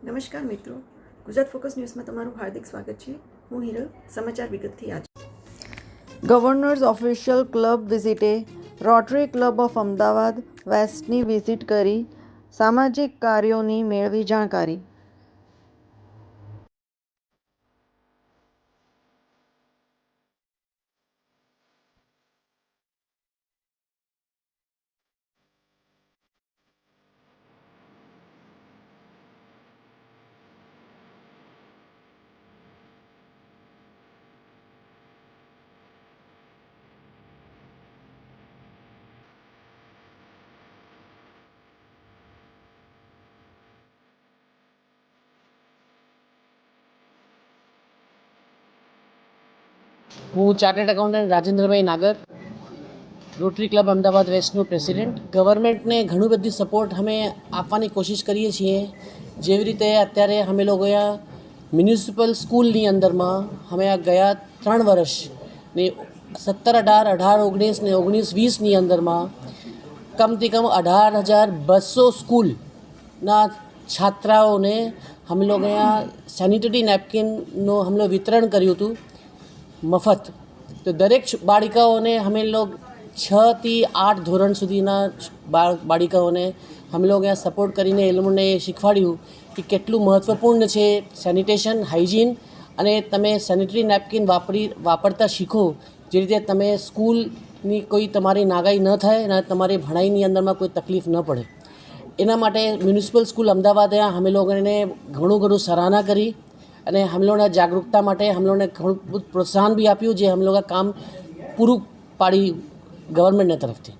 નમસ્કાર મિત્રો, ગુજરાત ફોકસ ન્યૂઝમાં તમારું હાર્દિક સ્વાગત છે. હું હિરલ. સમાચાર વિગતથી આજે. ગવર્નર્સ ઓફિશિયલ ક્લબ વિઝિટે રોટરી ક્લબ ઓફ અમદાવાદ વેસ્ટની વિઝિટ કરી સામાજિક કાર્યોની મેળવી જાણકારી. હું chartered accountant Rajendrabhai Nagar, rotary club Ahmedabad વેસ્ટનું પ્રેસિડેન્ટ. ગવર્મેન્ટને ઘણી બધી સપોર્ટ અમે આપવાની કોશિશ કરીએ છીએ. જેવી રીતે અત્યારે અમે લોકો મ્યુનિસિપલ સ્કૂલની અંદરમાં અમે ગયા 3 વર્ષની 17, 18, 18, 19 ને 19-20ની અંદરમાં કમથી કમ 18,200 સ્કૂલના છાત્રાઓને અમે લોકો સેનિટરી નેપકિનનું અમે વિતરણ કર્યું હતું મફત. તો દરેક બાળિકાઓને અમે લોગ 6 થી 8 ધોરણ સુધીના બાળિકાઓને અમે લોકો સપોર્ટ કરીને એ લોકોને શીખવાડ્યું કે કેટલું મહત્ત્વપૂર્ણ છે સેનિટેશન, હાઇજીન, અને તમે સેનિટરી નેપકિન વાપરતા શીખો, જે રીતે તમે સ્કૂલની કોઈ તમારી નાગાઈ ન થાય અને તમારી ભણાઈની અંદરમાં કોઈ તકલીફ ન પડે. એના માટે મ્યુનિસિપલ સ્કૂલ અમદાવાદે અમે લોકોને ઘણું સરાહના કરી અને હમ લોકોને જાગૃતતા માટે હમ લોકોને ઘણું પ્રોત્સાહન બી આપ્યું, જે હમ લોકો કામ પૂરું પાડી ગવર્મેન્ટની તરફથી.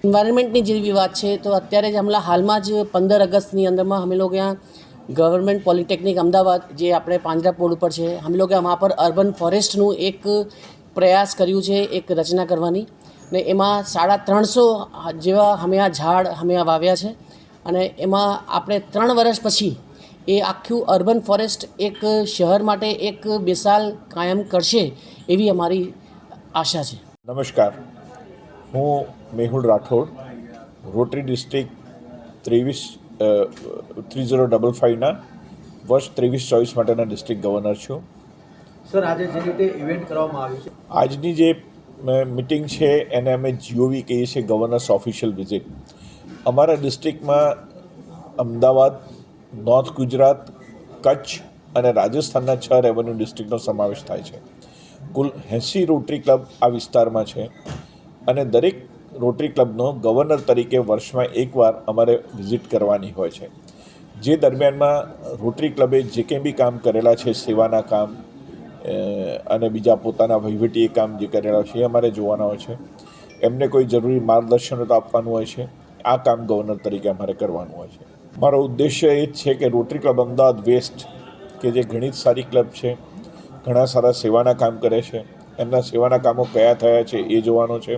એન્વાયરમેન્ટની જેવી વાત છે તો અત્યારે જ હાલમાં જ 15 ઓગસ્ટની અંદરમાં અમે લોકો ગવર્મેન્ટ પોલિટેકનિક અમદાવાદ, જે આપણે પાંજરાપોળ ઉપર છે, અમે લોકો વहाँ પર અર્બન ફોરેસ્ટનું એક પ્રયાસ કર્યું છે, એક રચના કરવાની, ને એમાં 350 જેવા અમે ઝાડ અમે વાવ્યા છે. અને એમાં આપણે 3 વર્ષ પછી એ આખું અર્બન ફોરેસ્ટ એક શહેર માટે એક બેસાલ કાયમ કરશે એવી અમારી આશા છે. નમસ્કાર, હું મેહુલ રાઠોડ, રોટરી ડિસ્ટ્રિક્ટ 3055ના વર્ષ 23-24 માટેના ડિસ્ટ્રિક્ટ ગવર્નર છું. સર, આજે જે રીતે ઇવેન્ટ કરવામાં આવ્યું છે, આજની જે મિટિંગ છે એને અમે જીઓવી કહીએ છીએ, ગવર્નર્સ ઓફિશિયલ વિઝિટ. અમારા ડિસ્ટ્રિક્ટમાં અમદાવાદ, નોર્થ ગુજરાત, કચ્છ અને રાજસ્થાનના 6 રેવન્યુ ડિસ્ટ્રિક્ટનો સમાવેશ થાય છે. કુલ 80 રોટરી ક્લબ આ વિસ્તારમાં છે અને દરેક રોટરી ક્લબનો ગવર્નર તરીકે વર્ષમાં એકવાર અમારે વિઝિટ કરવાની હોય છે. જે દરમિયાનમાં રોટરી ક્લબે જે કંઈ બી કામ કરેલા છે, સેવાના કામ અને બીજા પોતાના વહીવટી કામ જે કરેલા છે એ અમારે જોવાના હોય છે. એમને કોઈ જરૂરી માર્ગદર્શન તો આપવાનું હોય છે. આ કામ ગવર્નર તરીકે અમારે કરવાનું હોય છે. મારો ઉદ્દેશ્ય એ જ છે કે રોટરી ક્લબ અમદાવાદ વેસ્ટ, કે જે ઘણી જ સારી ક્લબ છે, ઘણા સારા સેવાના કામ કરે છે, એમના સેવાના કામો કયા થયા છે એ જોવાનો છે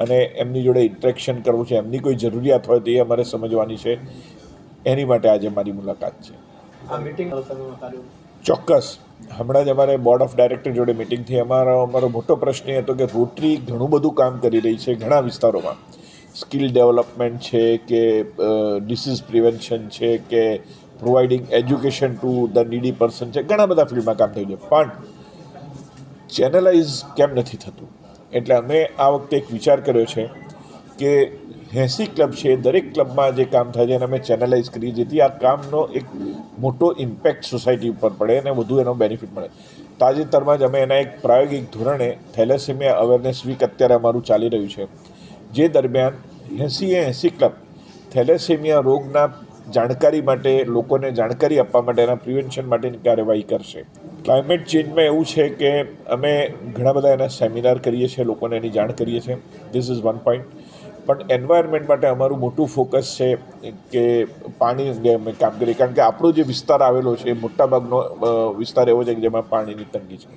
અને એમની જોડે ઇન્ટરેક્શન કરવું છે. એમની કોઈ જરૂરિયાત હોય તો એ અમારે સમજવાની છે. એની માટે આજે મારી મુલાકાત છે. આ મીટિંગ ચોક્કસ હમણાં જ અમારે બોર્ડ ઓફ ડાયરેક્ટર જોડે મિટિંગ થઈ. અમારો મોટો પ્રશ્ન એ હતો કે રોટરી ઘણું બધું કામ કરી રહી છે ઘણા વિસ્તારોમાં. સ્કિલ ડેવલપમેન્ટ છે કે ડિસીઝ પ્રિવેન્શન છે કે providing education to the નીડી person છે, ઘણા બધા ફિલ્ડમાં કામ થયું છે, પણ ચેનલાઇઝ કેમ નથી થતું? એટલે અમે આ વખતે એક વિચાર કર્યો છે કે 80 ક્લબ છે, દરેક ક્લબમાં જે કામ થાય છે એને અમે ચેનલાઇઝ કરીએ, જેથી આ કામનો એક મોટો ઇમ્પેક્ટ સોસાયટી ઉપર પડે અને વધુ એનો બેનિફિટ મળે. તાજેતરમાં જ અમે એના એક પ્રાયોગિક ધોરણે થેલેસેમિયા અવેરનેસ વીક અત્યારે અમારું ચાલી રહ્યું છે, જે દરમિયાન 80 ક્લબ થેલેસેમિયા રોગના જાણકારી માટે, લોકોને જાણકારી આપવા માટે, એના પ્રિવેન્શન માટેની કાર્યવાહી કરશે. ક્લાઇમેટ ચેન્જમાં એવું છે કે અમે ઘણા બધા એના સેમિનાર કરીએ છીએ, લોકોને એની જાણ કરીએ છીએ. This is one point. પણ એન્વાયરમેન્ટ માટે અમારું મોટું ફોકસ છે કે પાણી અંગે અમે કામ કરીએ, કારણ કે આપણો જે વિસ્તાર આવેલો છે એ મોટાભાગનો વિસ્તાર એવો છે કે જેમાં પાણીની તંગી છે.